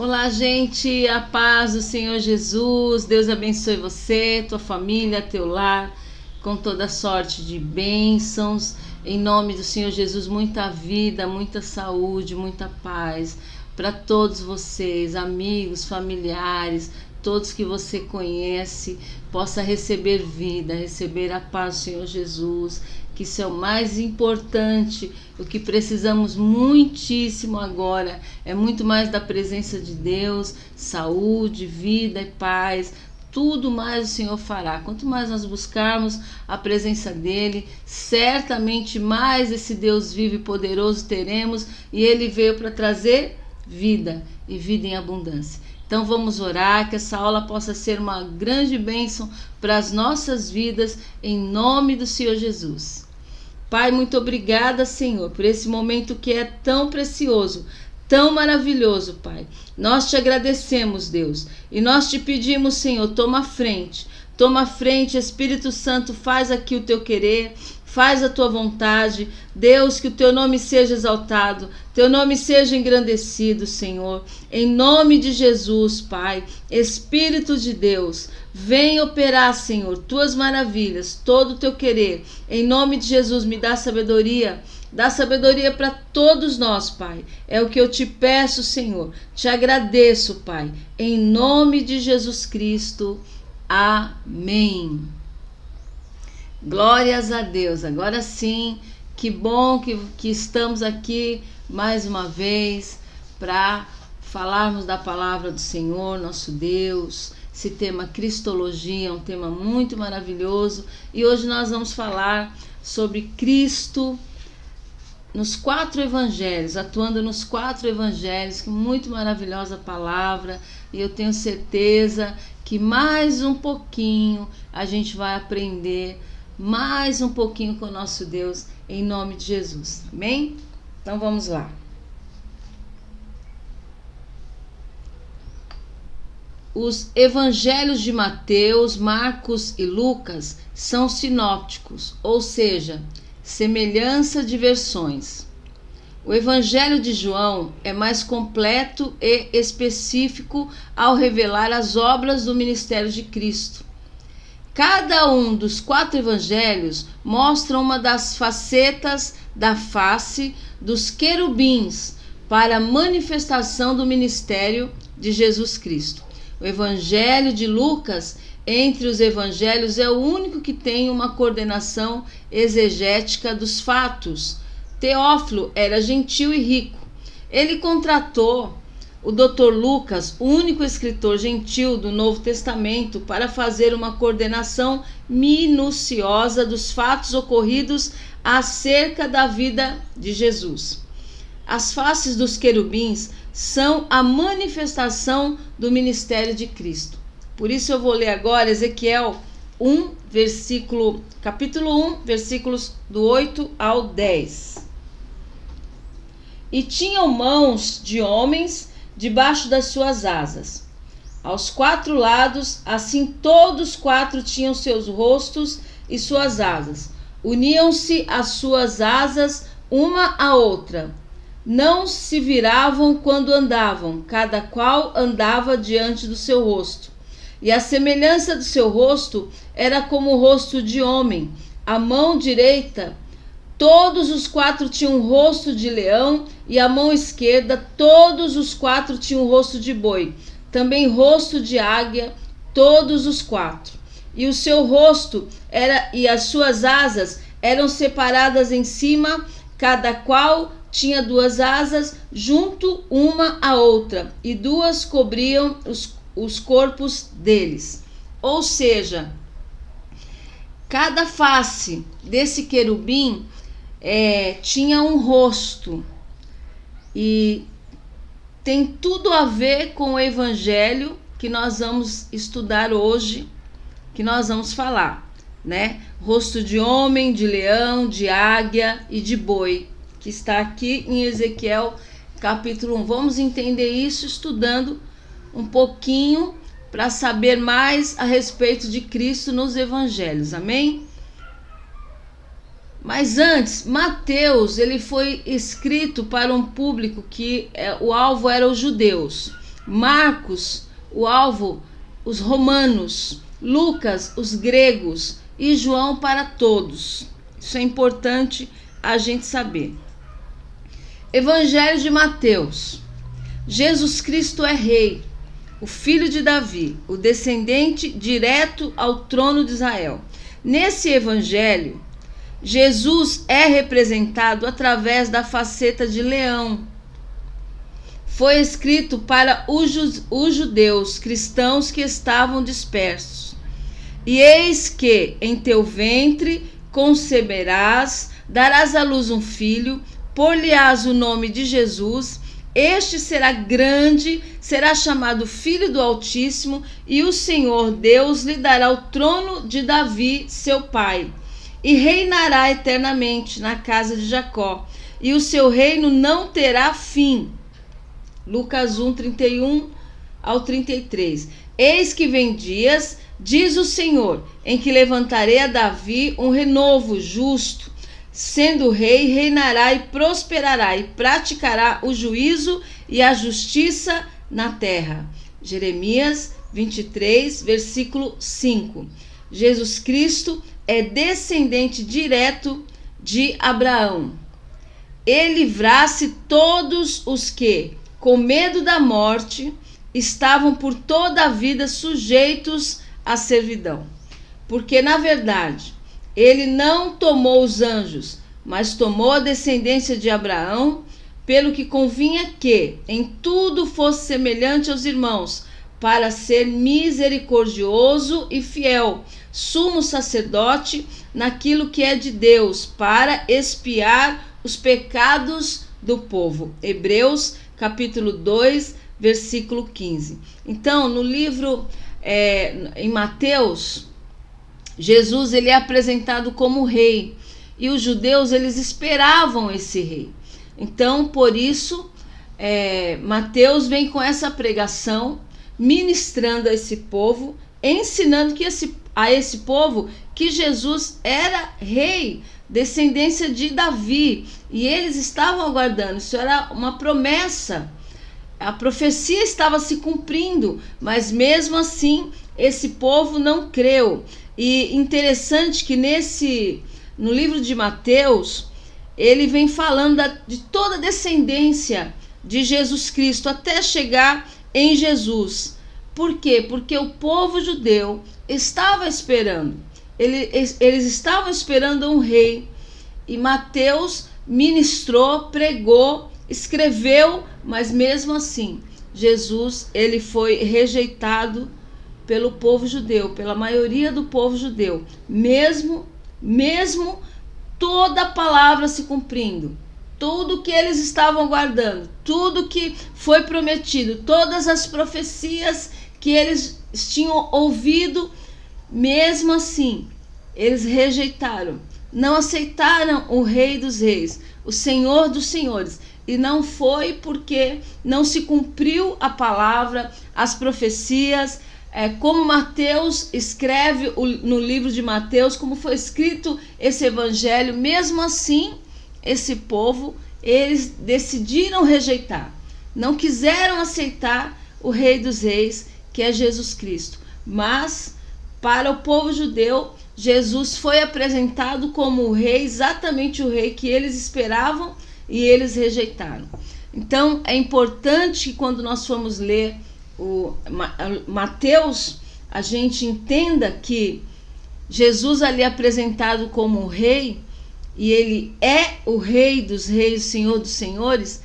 Olá, gente, a paz do Senhor Jesus, Deus abençoe você, tua família, teu lar, com toda sorte de bênçãos, em nome do Senhor Jesus, muita vida, muita saúde, muita paz para todos vocês, amigos, familiares, todos que você conhece, possa receber vida, receber a paz do Senhor Jesus, que isso é o mais importante, o que precisamos muitíssimo agora, é muito mais da presença de Deus, saúde, vida e paz, tudo mais o Senhor fará. Quanto mais nós buscarmos a presença dEle, certamente mais esse Deus vivo e poderoso teremos, e Ele veio para trazer vida e vida em abundância. Então vamos orar, que essa aula possa ser uma grande bênção para as nossas vidas, em nome do Senhor Jesus. Pai, muito obrigada, Senhor, por esse momento que é tão precioso, tão maravilhoso, Pai. Nós te agradecemos, Deus, e nós te pedimos, Senhor, toma frente, Espírito Santo, faz aqui o teu querer, faz a tua vontade, Deus, que o teu nome seja exaltado, teu nome seja engrandecido, Senhor, em nome de Jesus, Pai. Espírito de Deus, vem operar, Senhor, tuas maravilhas, todo o teu querer, em nome de Jesus, me dá sabedoria para todos nós, Pai, é o que eu te peço, Senhor, te agradeço, Pai, em nome de Jesus Cristo, amém. Glórias a Deus. Agora sim, que bom que estamos aqui mais uma vez para falarmos da palavra do Senhor, nosso Deus. Esse tema Cristologia é um tema muito maravilhoso e hoje nós vamos falar sobre Cristo nos 4 evangelhos, atuando nos 4 evangelhos, que muito maravilhosa palavra, e eu tenho certeza que mais um pouquinho a gente vai aprender mais um pouquinho com o nosso Deus, em nome de Jesus, amém? Então vamos lá. Os evangelhos de Mateus, Marcos e Lucas são sinópticos, ou seja, semelhança de versões. O evangelho de João é mais completo e específico ao revelar as obras do ministério de Cristo. Cada um dos 4 evangelhos mostra uma das facetas da face dos querubins para a manifestação do ministério de Jesus Cristo. O evangelho de Lucas, entre os evangelhos, é o único que tem uma coordenação exegética dos fatos. Teófilo era gentil e rico. Ele contratou o Dr. Lucas, o único escritor gentil do Novo Testamento, para fazer uma coordenação minuciosa dos fatos ocorridos acerca da vida de Jesus. As faces dos querubins são a manifestação do ministério de Cristo. Por isso eu vou ler agora Ezequiel 1, capítulo 1, versículos do 8 ao 10. E tinham mãos de homens debaixo das suas asas. Aos 4 lados, assim todos 4 tinham seus rostos e suas asas. Uniam-se as suas asas uma à outra. Não se viravam quando andavam, cada qual andava diante do seu rosto. E a semelhança do seu rosto era como o rosto de homem. A mão direita, todos os 4 tinham o rosto de leão, e a mão esquerda, todos os 4 tinham o rosto de boi, também rosto de águia, todos os 4. E o seu rosto e as suas asas eram separadas em cima, cada qual tinha 2 asas junto uma à outra, e 2 cobriam os corpos deles. Ou seja, cada face desse querubim tinha um rosto, e tem tudo a ver com o evangelho que nós vamos estudar hoje, que nós vamos falar, né? Rosto de homem, de leão, de águia e de boi, que está aqui em Ezequiel capítulo 1. Vamos entender isso estudando um pouquinho para saber mais a respeito de Cristo nos evangelhos, amém? Mas antes, Mateus, ele foi escrito para um público que o alvo era os judeus. Marcos, o alvo, os romanos, Lucas, os gregos e João para todos. Isso é importante a gente saber. Evangelho de Mateus. Jesus Cristo é rei, o filho de Davi, o descendente direto ao trono de Israel. Nesse evangelho, Jesus é representado através da faceta de leão. Foi escrito para os judeus cristãos que estavam dispersos. E eis que em teu ventre conceberás, darás à luz um filho, por-lhe-ás o nome de Jesus. Este será grande, será chamado Filho do Altíssimo, e o Senhor Deus lhe dará o trono de Davi, seu pai, e reinará eternamente na casa de Jacó, e o seu reino não terá fim. Lucas 1, 31 ao 33. Eis que vem dias, diz o Senhor, em que levantarei a Davi um renovo justo. Sendo rei, reinará e prosperará e praticará o juízo e a justiça na terra. Jeremias 23, versículo 5. Jesus Cristo é descendente direto de Abraão. Ele livrasse todos os que, com medo da morte, estavam por toda a vida sujeitos à servidão. Porque, na verdade, ele não tomou os anjos, mas tomou a descendência de Abraão, pelo que convinha que em tudo fosse semelhante aos irmãos, para ser misericordioso e fiel, sumo sacerdote naquilo que é de Deus, para expiar os pecados do povo. Hebreus, capítulo 2, versículo 15. Então, no livro, em Mateus, Jesus ele é apresentado como rei, e os judeus eles esperavam esse rei. Então, por isso, Mateus vem com essa pregação, ministrando a esse povo, ensinando a esse povo que Jesus era rei, descendência de Davi, e eles estavam aguardando. Isso era uma promessa, a profecia estava se cumprindo, mas mesmo assim esse povo não creu. E interessante que no livro de Mateus, ele vem falando de toda a descendência de Jesus Cristo até chegar em Jesus. Por quê? Porque o povo judeu estava esperando. Eles estavam esperando um rei. E Mateus ministrou, pregou, escreveu, mas mesmo assim, Jesus ele foi rejeitado pelo povo judeu, pela maioria do povo judeu, mesmo toda a palavra se cumprindo, tudo que eles estavam aguardando, tudo que foi prometido, todas as profecias que eles tinham ouvido, mesmo assim, eles rejeitaram, não aceitaram o Rei dos Reis, o Senhor dos Senhores. E não foi porque não se cumpriu a palavra, as profecias, como Mateus escreve no livro de Mateus, como foi escrito esse evangelho. Mesmo assim, esse povo, eles decidiram rejeitar, não quiseram aceitar o Rei dos Reis, que é Jesus Cristo. Mas para o povo judeu, Jesus foi apresentado como o rei, exatamente o rei que eles esperavam, e eles rejeitaram. Então é importante que quando nós formos ler o Mateus, a gente entenda que Jesus ali apresentado como o rei, e ele é o Rei dos Reis, o Senhor dos Senhores,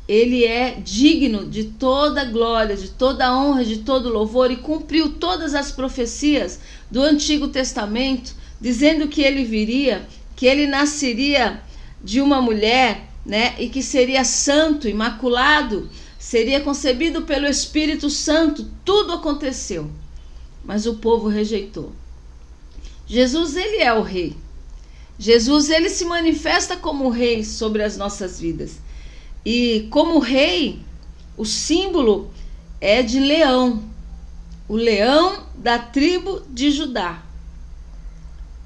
ele é digno de toda glória, de toda honra, de todo louvor, e cumpriu todas as profecias do Antigo Testamento, dizendo que ele viria, que ele nasceria de uma mulher, né, e que seria santo, imaculado, seria concebido pelo Espírito Santo. Tudo aconteceu, mas o povo rejeitou. Jesus, ele é o rei. Jesus, ele se manifesta como rei sobre as nossas vidas. E como rei, o símbolo é de leão. O leão da tribo de Judá.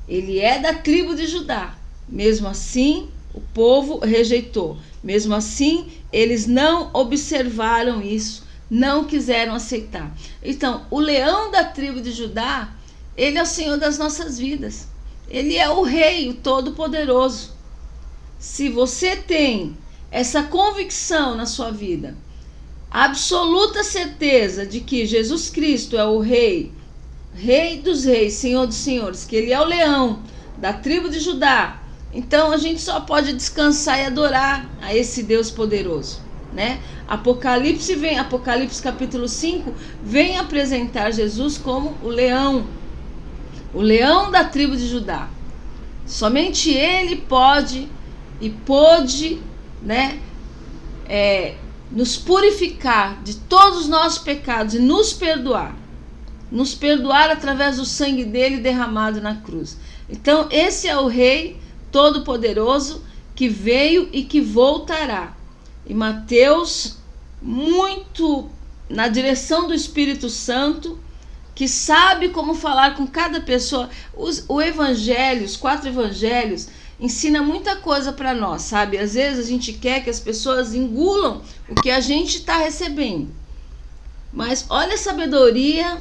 Ele é da tribo de Judá. Mesmo assim, o povo rejeitou. Mesmo assim, eles não observaram isso, não quiseram aceitar. Então, o leão da tribo de Judá, ele é o Senhor das nossas vidas. Ele é o Rei, o Todo-Poderoso. Se você tem essa convicção na sua vida, a absoluta certeza de que Jesus Cristo é o Rei, Rei dos Reis, Senhor dos Senhores, que Ele é o leão da tribo de Judá, então a gente só pode descansar e adorar a esse Deus poderoso, né? Apocalipse capítulo 5, vem apresentar Jesus como o leão da tribo de Judá. Somente Ele pode e pôde, né, nos purificar de todos os nossos pecados e nos perdoar através do sangue dele derramado na cruz. Então esse é o Rei Todo-Poderoso que veio e que voltará. E Mateus, muito na direção do Espírito Santo, que sabe como falar com cada pessoa. Os 4 evangelhos ensina muita coisa para nós, sabe? Às vezes a gente quer que as pessoas engulam o que a gente está recebendo. Mas olha a sabedoria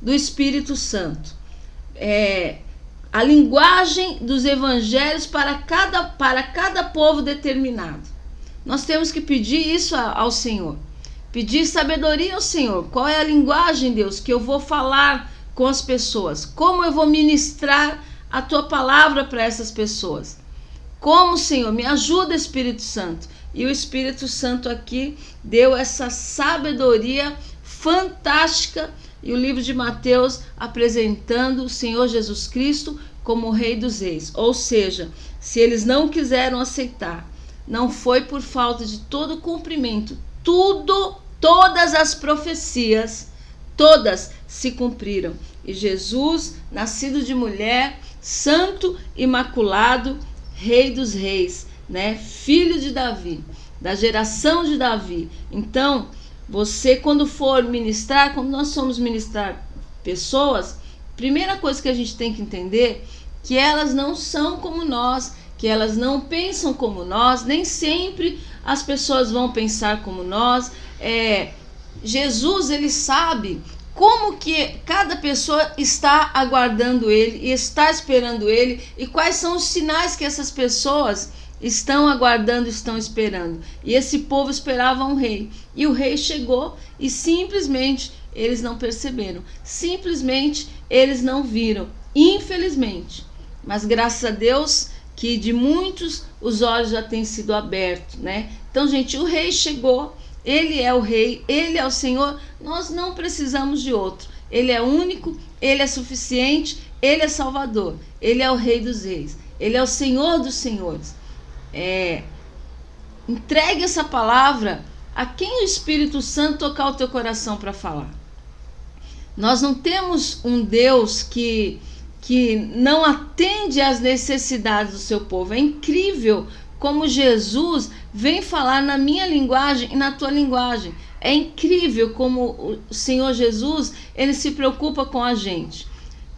do Espírito Santo. A linguagem dos evangelhos para cada povo determinado. Nós temos que pedir isso ao Senhor. Pedir sabedoria ao Senhor. Qual é a linguagem, Deus, que eu vou falar com as pessoas? Como eu vou ministrar a tua palavra para essas pessoas? Como, Senhor? Me ajuda, Espírito Santo. E o Espírito Santo aqui deu essa sabedoria fantástica. E o livro de Mateus apresentando o Senhor Jesus Cristo como o Rei dos Reis. Ou seja, se eles não quiseram aceitar, não foi por falta de todo o cumprimento. Todas as profecias, todas se cumpriram. E Jesus, nascido de mulher, santo, imaculado, Rei dos Reis, né? Filho de Davi, da geração de Davi. Então, você quando for ministrar, quando nós somos ministrar pessoas, primeira coisa que a gente tem que entender, que elas não são como nós, que elas não pensam como nós, nem sempre as pessoas vão pensar como nós. Jesus, ele sabe como que cada pessoa está aguardando ele e está esperando ele, e quais são os sinais que essas pessoas estão aguardando, estão esperando. E esse povo esperava um rei, e o rei chegou e simplesmente eles não perceberam, simplesmente eles não viram, infelizmente. Mas graças a Deus que de muitos os olhos já têm sido abertos, né? Então, gente, o rei chegou, ele é o rei, ele é o Senhor, nós não precisamos de outro. Ele é único, ele é suficiente, ele é Salvador, ele é o Rei dos Reis, ele é o Senhor dos Senhores. Entregue essa palavra a quem o Espírito Santo tocar o teu coração para falar. Nós não temos um Deus que não atende às necessidades do seu povo. É incrível como Jesus vem falar na minha linguagem e na tua linguagem. É incrível como o Senhor Jesus, ele se preocupa com a gente,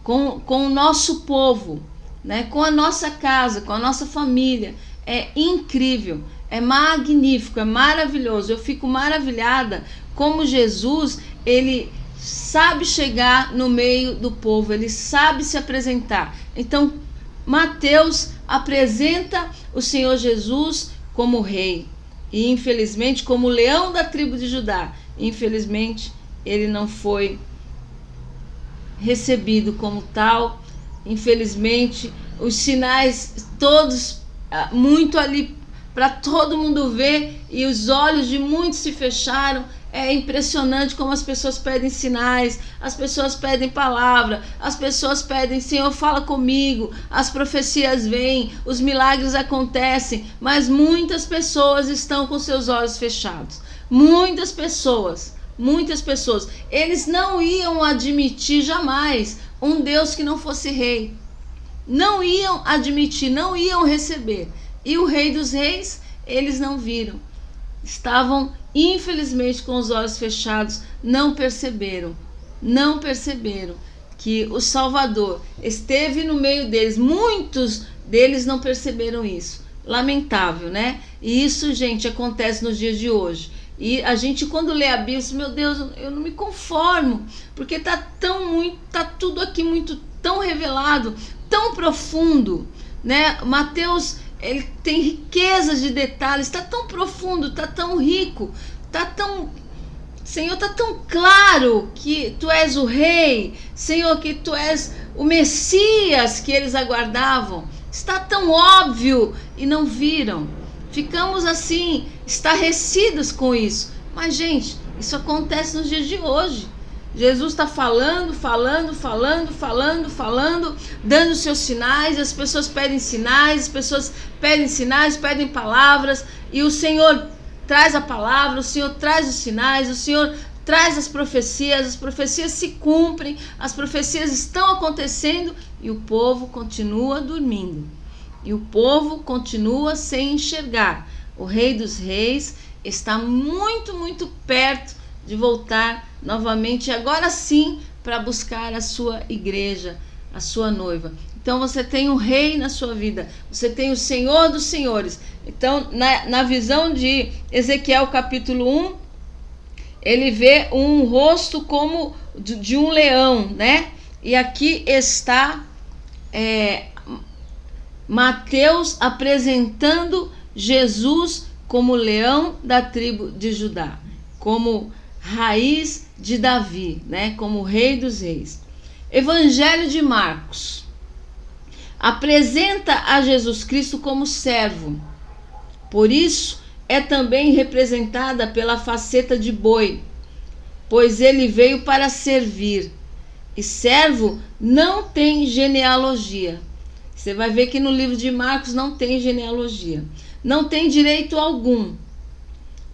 com o nosso povo, né? Com a nossa casa, com a nossa família. É incrível, é magnífico, é maravilhoso. Eu fico maravilhada como Jesus, ele sabe chegar no meio do povo, ele sabe se apresentar. Então, Mateus apresenta o Senhor Jesus como rei, e infelizmente como o leão da tribo de Judá. Infelizmente, ele não foi recebido como tal. Infelizmente, os sinais todos muito ali para todo mundo ver, e os olhos de muitos se fecharam. É impressionante como as pessoas pedem sinais, as pessoas pedem palavra, as pessoas pedem, Senhor, fala comigo, as profecias vêm, os milagres acontecem, mas muitas pessoas estão com seus olhos fechados. Muitas pessoas, eles não iam admitir jamais um Deus que não fosse rei. Não iam admitir, não iam receber. E o Rei dos Reis, eles não viram. Estavam, infelizmente, com os olhos fechados, não perceberam que o Salvador esteve no meio deles. Muitos deles não perceberam isso. Lamentável, né? E isso, gente, acontece nos dias de hoje. E a gente, quando lê a Bíblia, diz, meu Deus, eu não me conformo, porque tá tudo aqui muito tão revelado, tão profundo, né? Mateus, ele tem riquezas de detalhes, tá tão profundo, tá tão rico, tá tão, Senhor, tá tão claro que tu és o rei, Senhor, que tu és o Messias que eles aguardavam. Está tão óbvio e não viram. Ficamos assim, estarrecidos com isso. Mas, gente, isso acontece nos dias de hoje. Jesus está falando, dando seus sinais, as pessoas pedem sinais, pedem palavras, e o Senhor traz a palavra, o Senhor traz os sinais, o Senhor traz as profecias se cumprem, as profecias estão acontecendo e o povo continua dormindo. E o povo continua sem enxergar. O Rei dos Reis está muito, muito perto de voltar novamente, agora sim, para buscar a sua igreja, a sua noiva. Então você tem o Rei na sua vida, você tem o Senhor dos Senhores. Então, na visão de Ezequiel capítulo 1, ele vê um rosto como de um leão, né? E aqui está Mateus apresentando Jesus como leão da tribo de Judá, como raiz de Davi, né? Como Rei dos Reis. Evangelho de Marcos apresenta a Jesus Cristo como servo. Por isso, é também representada pela faceta de boi, pois ele veio para servir. E servo não tem genealogia. Você vai ver que no livro de Marcos não tem genealogia. Não tem direito algum.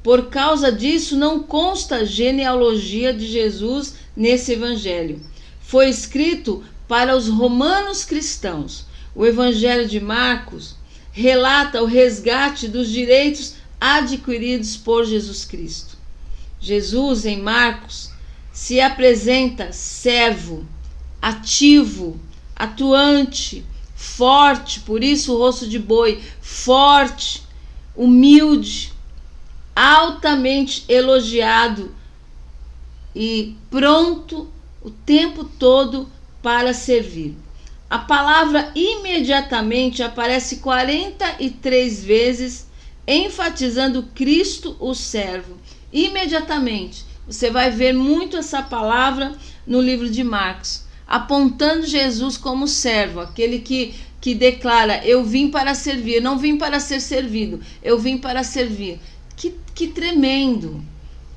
Por causa disso, não consta genealogia de Jesus nesse evangelho. Foi escrito para os romanos cristãos. O evangelho de Marcos relata o resgate dos direitos adquiridos por Jesus Cristo. Jesus, em Marcos, se apresenta servo, ativo, atuante, forte, por isso o rosto de boi, forte, humilde, altamente elogiado e pronto o tempo todo para servir. A palavra imediatamente aparece 43 vezes, enfatizando Cristo, o servo. Imediatamente. Você vai ver muito essa palavra no livro de Marcos, apontando Jesus como servo, aquele que declara, eu vim para servir, não vim para ser servido, eu vim para servir. Que tremendo,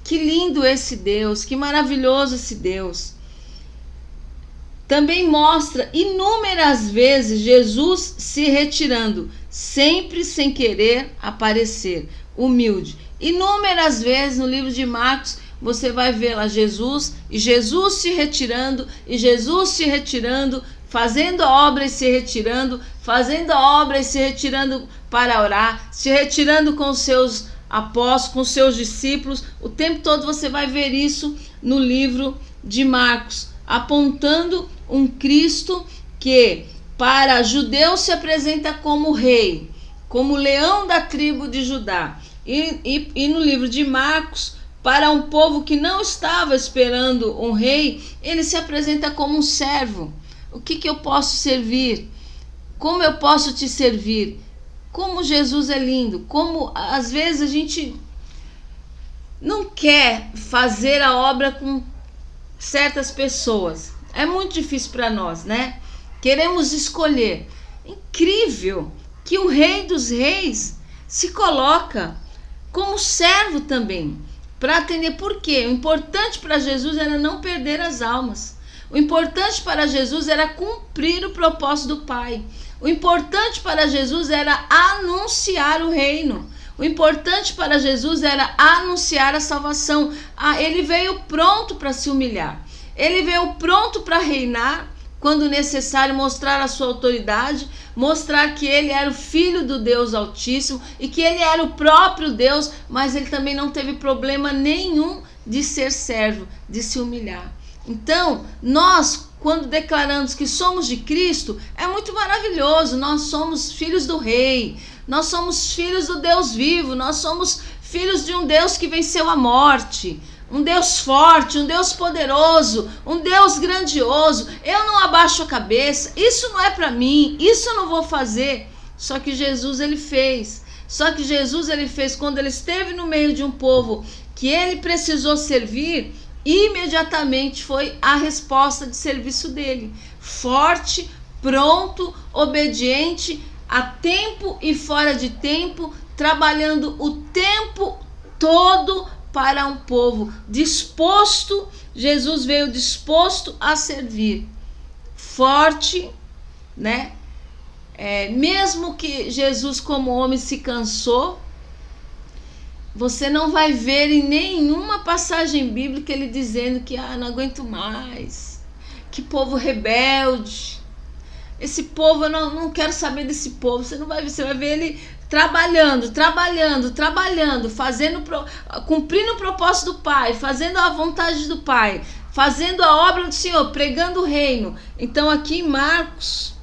que lindo esse Deus, que maravilhoso esse Deus. Também mostra inúmeras vezes Jesus se retirando, sempre sem querer aparecer, humilde. Inúmeras vezes no livro de Marcos você vai ver lá Jesus se retirando, e Jesus se retirando, fazendo a obra e se retirando, fazendo a obra e se retirando para orar, se retirando com os seus apóstolos, com os seus discípulos. O tempo todo você vai ver isso no livro de Marcos, apontando um Cristo que para judeus se apresenta como rei, como leão da tribo de Judá. E no livro de Marcos, para um povo que não estava esperando um rei, ele se apresenta como um servo. O que eu posso servir? Como eu posso te servir? Como Jesus é lindo, como às vezes a gente não quer fazer a obra com certas pessoas. É muito difícil para nós, né? Queremos escolher. Incrível que o Rei dos Reis se coloca como servo também, para atender. Por quê? O importante para Jesus era não perder as almas. O importante para Jesus era cumprir o propósito do Pai. O importante para Jesus era anunciar o reino. O importante para Jesus era anunciar a salvação. Ele veio pronto para se humilhar. Ele veio pronto para reinar, quando necessário, mostrar a sua autoridade, mostrar que ele era o Filho do Deus Altíssimo e que ele era o próprio Deus, mas ele também não teve problema nenhum de ser servo, de se humilhar. Então, nós, quando declaramos que somos de Cristo, é muito maravilhoso. Nós somos filhos do Rei, nós somos filhos do Deus vivo, nós somos filhos de um Deus que venceu a morte, um Deus forte, um Deus poderoso, um Deus grandioso. Eu não abaixo a cabeça, isso não é para mim, isso eu não vou fazer. Só que Jesus, ele fez. Só que Jesus, ele fez quando ele esteve no meio de um povo que ele precisou servir, imediatamente foi a resposta de serviço dele. Forte, pronto, obediente, a tempo e fora de tempo, trabalhando o tempo todo para um povo disposto. Jesus veio disposto a servir, forte, né? Mesmo que Jesus como homem se cansou, você não vai ver em nenhuma passagem bíblica ele dizendo que não aguento mais, que povo rebelde, esse povo, eu não quero saber desse povo. Você não vai ver, você vai ver ele trabalhando, cumprindo o propósito do Pai, fazendo a vontade do Pai, fazendo a obra do Senhor, pregando o reino. Então aqui em Marcos,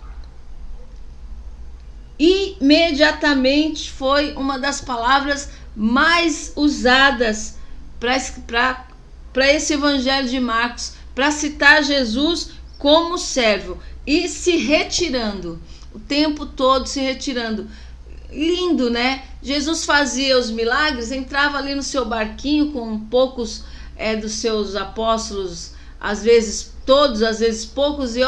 imediatamente foi uma das palavras mais usadas para esse evangelho de Marcos, para citar Jesus como servo e se retirando, o tempo todo se retirando. Lindo, né? Jesus fazia os milagres, entrava ali no seu barquinho com poucos dos seus apóstolos, às vezes todos, às vezes poucos, e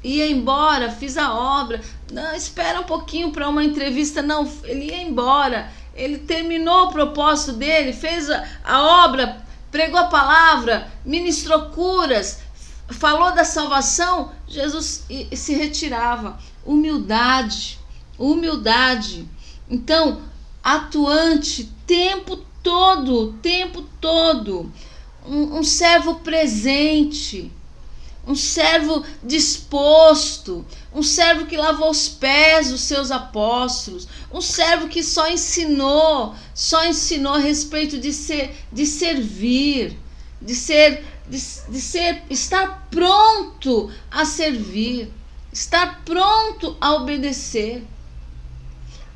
ia embora, fiz a obra. Não, espera um pouquinho para uma entrevista. Não, ele ia embora. Ele terminou o propósito dele, fez a obra, pregou a palavra, ministrou curas, falou da salvação. Jesus se retirava. Humildade. Então, atuante, tempo todo. Um servo presente, um servo disposto, um servo que lavou os pés dos seus apóstolos, um servo que só ensinou a respeito de servir, estar pronto a servir, estar pronto a obedecer,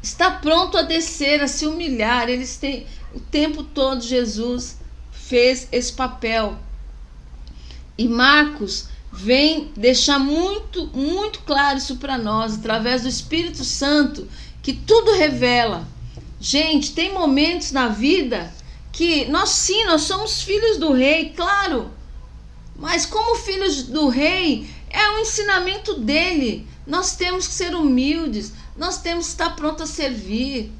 estar pronto a descer, a se humilhar. Eles têm o tempo todo. Jesus fez esse papel. E Marcos vem deixar muito claro isso para nós, através do Espírito Santo, que tudo revela. Gente, tem momentos na vida que nós somos filhos do rei, claro, mas como filhos do rei, é um ensinamento dele. Nós temos que ser humildes, nós temos que estar prontos a servir,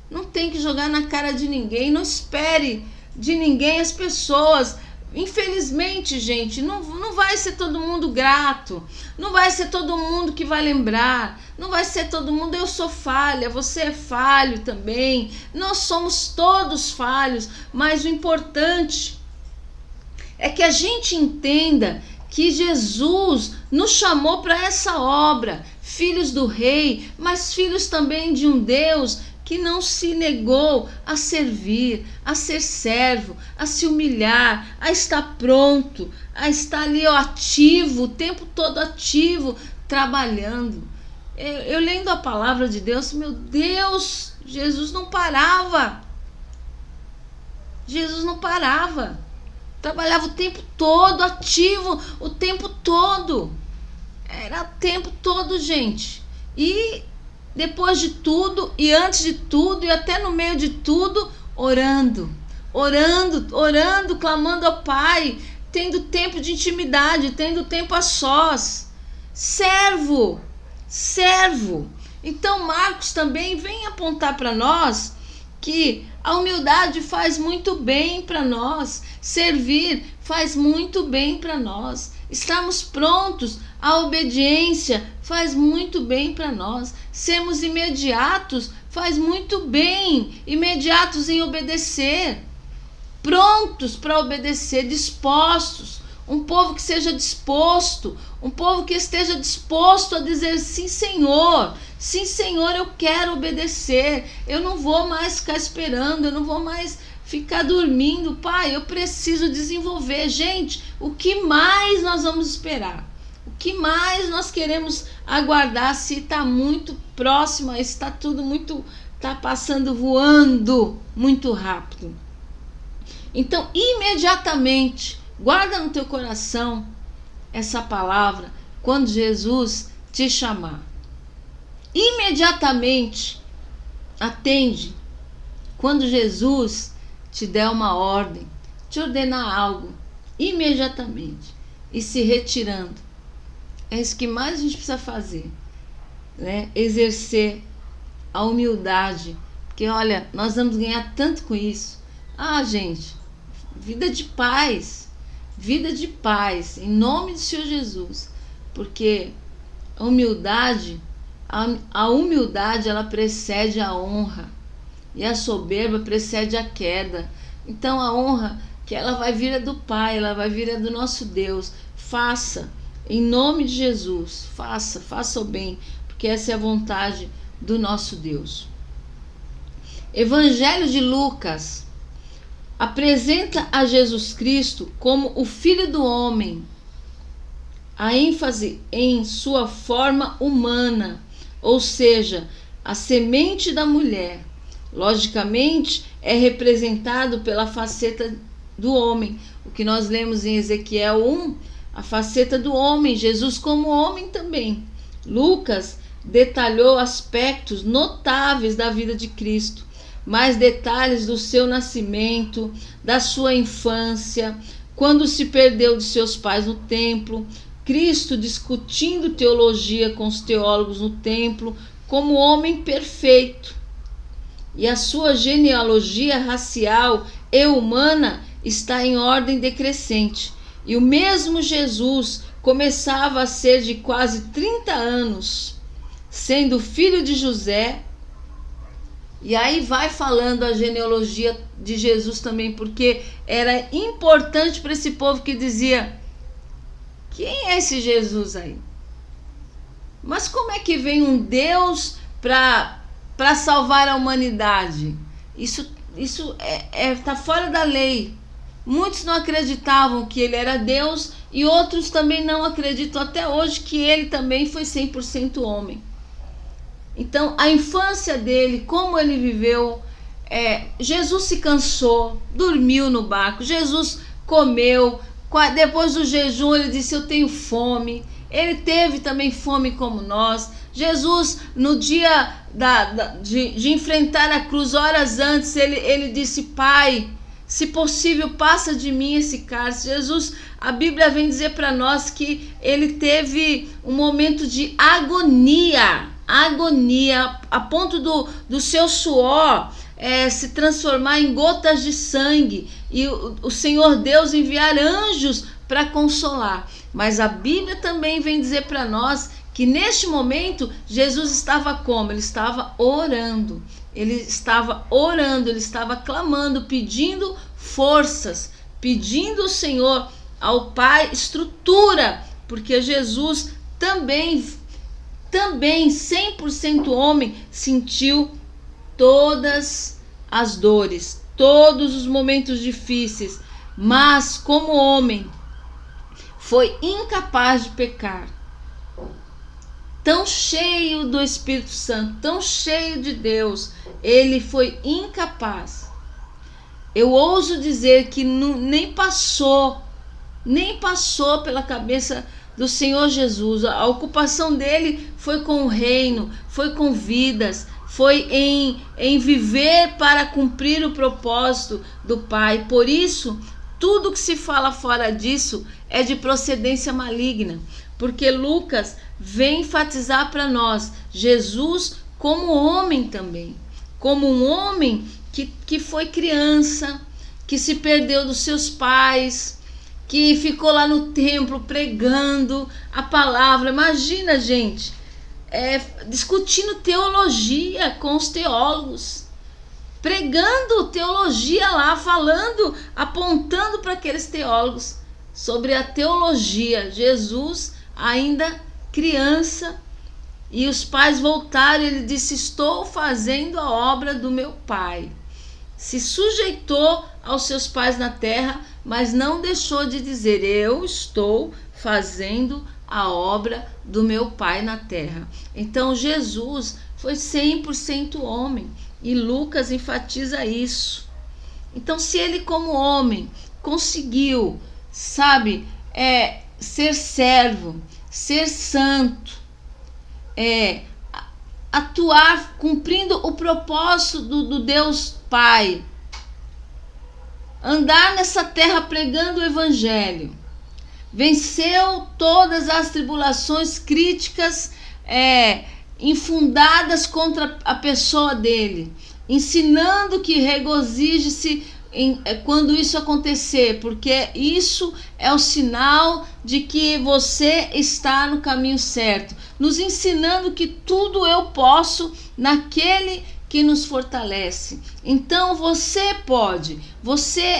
não tem que jogar na cara de ninguém, não espere de ninguém as pessoas. Infelizmente, gente, não vai ser todo mundo grato, não vai ser todo mundo que vai lembrar, não vai ser todo mundo. Eu sou falha, você é falho também, nós somos todos falhos, mas o importante é que a gente entenda que Jesus nos chamou para essa obra, filhos do rei, mas filhos também de um Deus que não se negou a servir, a ser servo, a se humilhar, a estar pronto, a estar ali ativo, o tempo todo ativo, trabalhando. Eu lendo a palavra de Deus, meu Deus, Jesus não parava. Trabalhava o tempo todo, ativo, o tempo todo. Era o tempo todo, gente. E depois de tudo, e antes de tudo, e até no meio de tudo, orando, clamando ao Pai, tendo tempo de intimidade, tendo tempo a sós. Servo. Então Marcos também vem apontar para nós que a humildade faz muito bem para nós, servir faz muito bem para nós, estarmos prontos, a obediência faz muito bem para nós, sermos imediatos faz muito bem, imediatos em obedecer, prontos para obedecer, dispostos. Um povo que seja disposto, um povo que esteja disposto a dizer sim, Senhor, eu quero obedecer, eu não vou mais ficar esperando, eu não vou mais ficar dormindo, Pai, eu preciso desenvolver. Gente, o que mais nós vamos esperar? O que mais nós queremos aguardar se está muito próximo, está tudo muito está passando voando muito rápido. Então, imediatamente, guarda no teu coração essa palavra quando Jesus te chamar. Imediatamente, atende quando Jesus te der uma ordem, te ordenar algo, imediatamente, e se retirando. É isso que mais a gente precisa fazer, né? Exercer a humildade, porque olha, nós vamos ganhar tanto com isso. Gente, vida de paz, em nome do Senhor Jesus, porque a humildade ela precede a honra, e a soberba precede a queda. Então a honra que ela vai vir é do Pai, ela vai vir é do nosso Deus. Faça, em nome de Jesus, faça o bem, porque essa é a vontade do nosso Deus. Evangelho de Lucas apresenta a Jesus Cristo como o Filho do Homem, a ênfase em sua forma humana, ou seja, a semente da mulher. Logicamente, é representado pela faceta do homem. O que nós lemos em Ezequiel 1, a faceta do homem, Jesus como homem também. Lucas detalhou aspectos notáveis da vida de Cristo, mais detalhes do seu nascimento, da sua infância, quando se perdeu de seus pais no templo, Cristo discutindo teologia com os teólogos no templo como homem perfeito. E a sua genealogia racial e humana está em ordem decrescente. E o mesmo Jesus começava a ser de quase 30 anos, sendo filho de José. E aí vai falando a genealogia de Jesus também, porque era importante para esse povo que dizia: quem é esse Jesus aí? Mas como é que vem um Deus para salvar a humanidade? Isso tá fora da lei. Muitos não acreditavam que ele era Deus, e outros também não acreditam até hoje que ele também foi 100% homem. Então, a infância dele, como ele viveu, Jesus se cansou, dormiu no barco, Jesus comeu, depois do jejum ele disse: eu tenho fome. Ele teve também fome como nós. Jesus, no dia de enfrentar a cruz, horas antes, ele disse: Pai, se possível, passa de mim esse cálice. Jesus, a Bíblia vem dizer para nós que ele teve um momento de agonia, a ponto do seu suor se transformar em gotas de sangue, e o Senhor Deus enviar anjos para consolar. Mas a Bíblia também vem dizer para nós que neste momento Jesus estava como? Ele estava orando, ele estava clamando, pedindo forças, pedindo ao Senhor, ao Pai, estrutura, porque Jesus também 100% homem, sentiu todas as dores, todos os momentos difíceis, mas como homem foi incapaz de pecar. Tão cheio do Espírito Santo, tão cheio de Deus, ele foi incapaz. Eu ouso dizer que nem passou pela cabeça do Senhor Jesus. A ocupação dele foi com o reino, foi com vidas, foi em viver para cumprir o propósito do Pai. Por isso, tudo que se fala fora disso é de procedência maligna, porque Lucas vem enfatizar para nós Jesus como homem também, como um homem que foi criança, que se perdeu dos seus pais, que ficou lá no templo pregando a palavra. Imagina, gente, discutindo teologia com os teólogos, pregando teologia lá, falando, apontando para aqueles teólogos sobre a teologia. Jesus ainda criança, e os pais voltaram, ele disse: estou fazendo a obra do meu Pai. Se sujeitou aos seus pais na terra, mas não deixou de dizer: eu estou fazendo a obra do meu Pai na terra. Então Jesus foi 100% homem, E Lucas enfatiza isso. Então, se ele como homem conseguiu, sabe, ser servo, ser santo, atuar cumprindo o propósito do Deus Pai, andar nessa terra pregando o evangelho, venceu todas as tribulações críticas infundadas contra a pessoa dele, ensinando que regozije-se quando isso acontecer, porque isso é o sinal de que você está no caminho certo, nos ensinando que tudo eu posso naquele que nos fortalece. Então você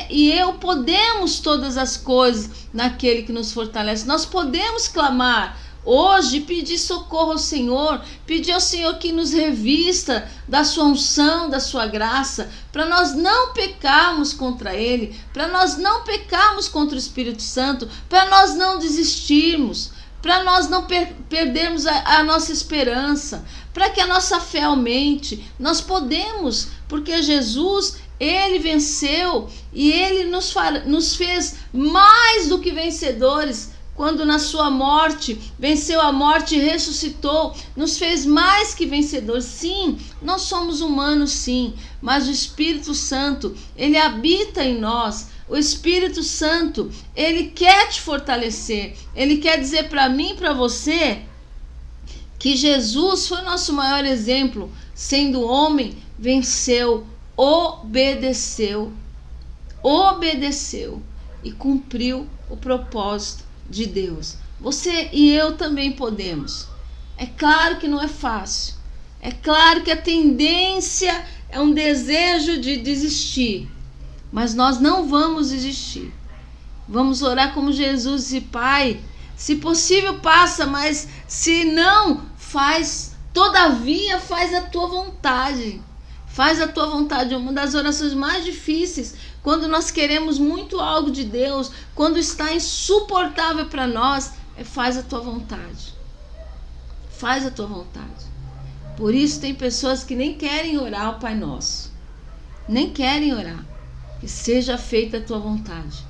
e eu podemos todas as coisas naquele que nos fortalece. Nós podemos clamar hoje, pedir socorro ao Senhor, pedir ao Senhor que nos revista da sua unção, da sua graça, para nós não pecarmos contra Ele, para nós não pecarmos contra o Espírito Santo, para nós não desistirmos, para nós não perdermos a nossa esperança, para que a nossa fé aumente. Nós podemos, porque Jesus, Ele venceu e Ele nos fez mais do que vencedores. Quando na sua morte, venceu a morte e ressuscitou, nos fez mais que vencedores. Sim, nós somos humanos, sim, mas o Espírito Santo, Ele habita em nós. O Espírito Santo, Ele quer te fortalecer. Ele quer dizer para mim e para você que Jesus foi nosso maior exemplo. Sendo homem, venceu, obedeceu e cumpriu o propósito de Deus. Você e eu também podemos. É claro que não é fácil. É claro que a tendência é um desejo de desistir. Mas nós não vamos desistir. Vamos orar como Jesus disse: Pai, se possível passa, mas se não, todavia faz a tua vontade. Faz a tua vontade. Uma das orações mais difíceis, quando nós queremos muito algo de Deus, quando está insuportável para nós, faz a tua vontade. Faz a tua vontade. Por isso tem pessoas que nem querem orar o Pai Nosso. Nem querem orar. Que seja feita a tua vontade.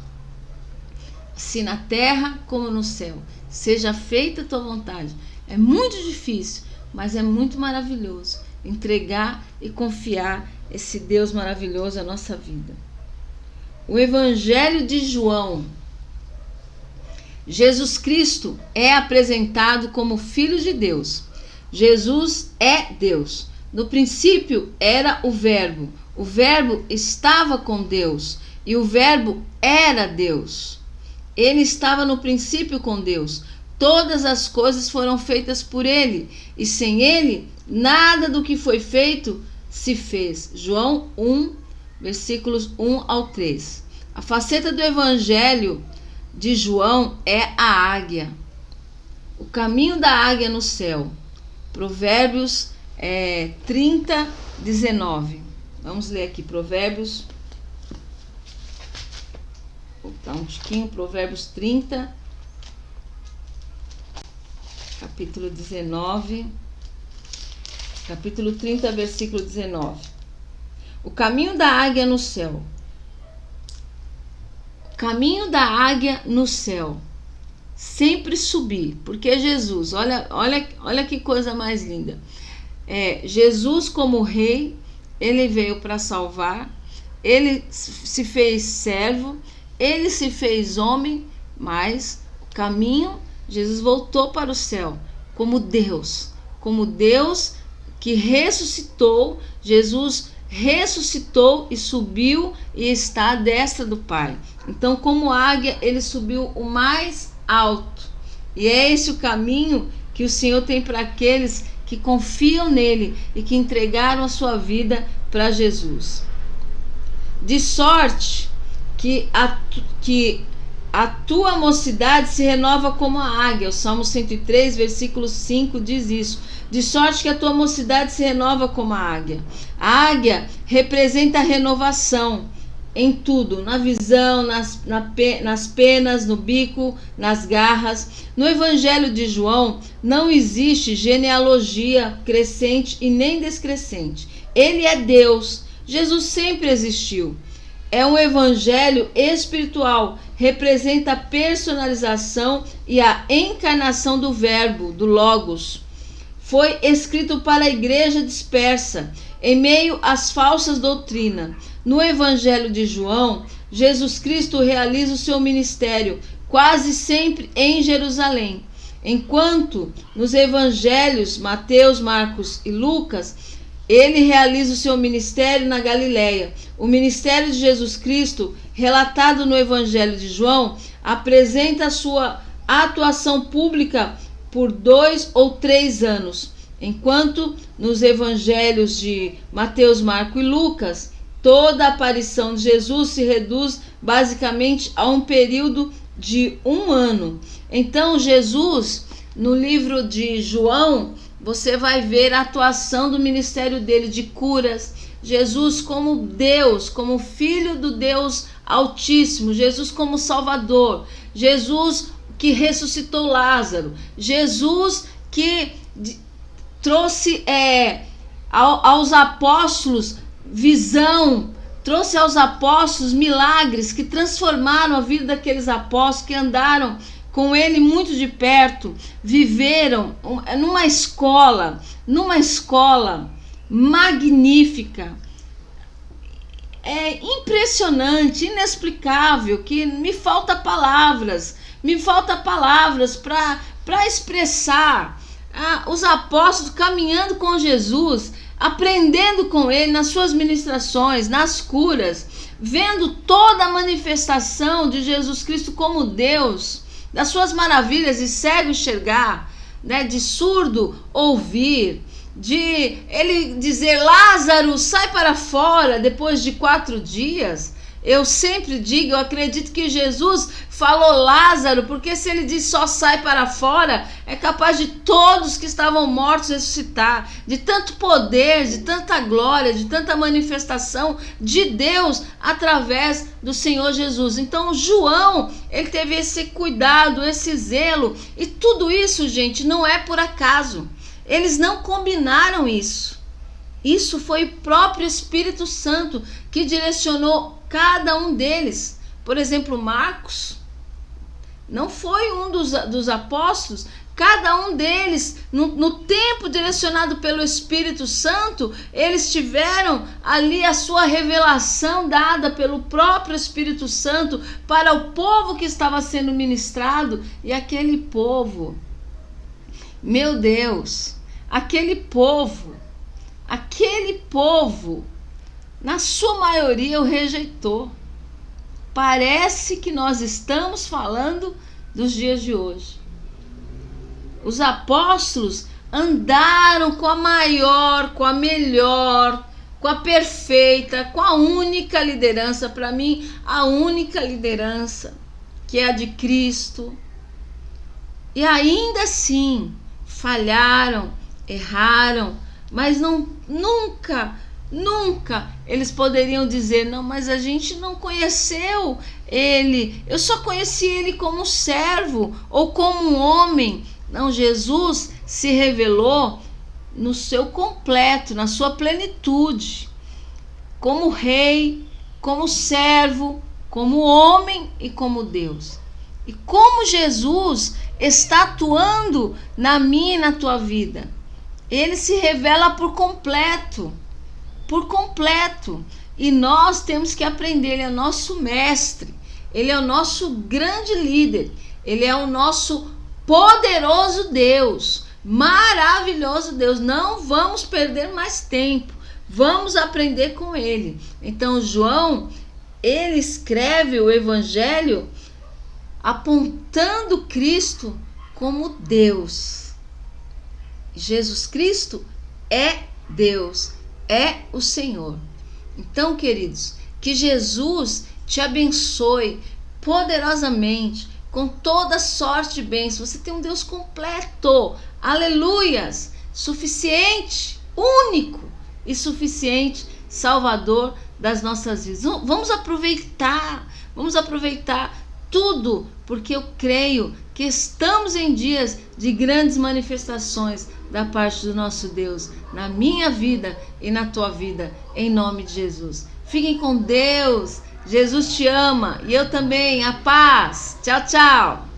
Assim na terra como no céu. Seja feita a tua vontade. É muito difícil, mas é muito maravilhoso entregar e confiar esse Deus maravilhoso à nossa vida. O Evangelho de João. Jesus Cristo é apresentado como Filho de Deus. Jesus é Deus. No princípio era o Verbo. O Verbo estava com Deus e o Verbo era Deus. Ele estava no princípio com Deus. Todas as coisas foram feitas por Ele e sem Ele, nada do que foi feito se fez. João 1, versículos 1 ao 3. A faceta do Evangelho de João é a águia. O caminho da águia no céu. Provérbios 30, 19. Vamos ler aqui Provérbios. Vou botar um tiquinho. Provérbios 30, capítulo 19. Capítulo 30, versículo 19. O caminho da águia no céu. O caminho da águia no céu. Sempre subir. Porque Jesus, olha que coisa mais linda. Jesus como rei, ele veio para salvar. Ele se fez servo. Ele se fez homem. Mas o caminho, Jesus voltou para o céu. Como Deus. Como Deus que ressuscitou. Jesus ressuscitou e subiu e está à destra do Pai. Então, como águia, ele subiu o mais alto. E é esse o caminho que o Senhor tem para aqueles que confiam nele e que entregaram a sua vida para Jesus. De sorte que a tua mocidade se renova como a águia. O Salmo 103, versículo 5 diz isso. De sorte que a tua mocidade se renova como a águia. A águia representa a renovação em tudo, na visão, nas penas, no bico, nas garras. No Evangelho de João não existe genealogia crescente e nem descrescente. Ele é Deus. Jesus sempre existiu. É um evangelho espiritual, representa a personalização e a encarnação do verbo, do Logos. Foi escrito para a igreja dispersa, em meio às falsas doutrinas. No Evangelho de João, Jesus Cristo realiza o seu ministério quase sempre em Jerusalém, enquanto nos evangelhos Mateus, Marcos e Lucas, ele realiza o seu ministério na Galileia. O ministério de Jesus Cristo, relatado no Evangelho de João, apresenta a sua atuação pública por 2 ou 3 anos, enquanto nos evangelhos de Mateus, Marcos e Lucas, toda a aparição de Jesus se reduz basicamente a um período de 1 ano. Então, Jesus, no livro de João, você vai ver a atuação do ministério dele de curas. Jesus como Deus, como Filho do Deus Altíssimo, Jesus como Salvador, Jesus que ressuscitou Lázaro, Jesus que trouxe aos apóstolos visão, trouxe aos apóstolos milagres que transformaram a vida daqueles apóstolos que andaram com ele muito de perto, viveram numa escola magnífica, impressionante, inexplicável, que me falta palavras para expressar os apóstolos caminhando com Jesus, aprendendo com ele nas suas ministrações, nas curas, vendo toda a manifestação de Jesus Cristo como Deus, das suas maravilhas, de cego enxergar, né, de surdo ouvir, de ele dizer: Lázaro, sai para fora, depois de 4 dias. Eu sempre digo, eu acredito que Jesus falou Lázaro, porque se ele diz só sai para fora, é capaz de todos que estavam mortos ressuscitar, de tanto poder, de tanta glória, de tanta manifestação de Deus através do Senhor Jesus. Então João, ele teve esse cuidado, esse zelo, e tudo isso, gente, não é por acaso. Eles não combinaram isso. Isso foi o próprio Espírito Santo que direcionou cada um deles. Por exemplo, Marcos não foi um dos apóstolos. Cada um deles, no tempo direcionado pelo Espírito Santo, eles tiveram ali a sua revelação dada pelo próprio Espírito Santo para o povo que estava sendo ministrado. E aquele povo, meu Deus, aquele povo, na sua maioria o rejeitou. Parece que nós estamos falando dos dias de hoje. Os apóstolos andaram com a maior, com a melhor, com a perfeita, com a única liderança, para mim, a única liderança, que é a de Cristo. E ainda assim, falharam, erraram, mas nunca eles poderiam dizer: não, mas a gente não conheceu ele, eu só conheci ele como servo ou como um homem. Não, Jesus se revelou no seu completo, na sua plenitude, como rei, como servo, como homem e como Deus. E como Jesus está atuando na minha e na tua vida? Ele se revela por completo. E nós temos que aprender. Ele é o nosso mestre, ele é o nosso grande líder, ele é o nosso poderoso Deus, maravilhoso Deus. Não vamos perder mais tempo, vamos aprender com ele. Então João, ele escreve o evangelho apontando Cristo como Deus. Jesus Cristo é Deus, é o Senhor. Então, queridos, que Jesus te abençoe poderosamente com toda sorte de bênçãos. Você tem um Deus completo, aleluias, suficiente, único e suficiente, Salvador das nossas vidas. Vamos aproveitar tudo porque eu creio que estamos em dias de grandes manifestações da parte do nosso Deus, na minha vida e na tua vida, em nome de Jesus. Fiquem com Deus, Jesus te ama e eu também, a paz. Tchau, tchau.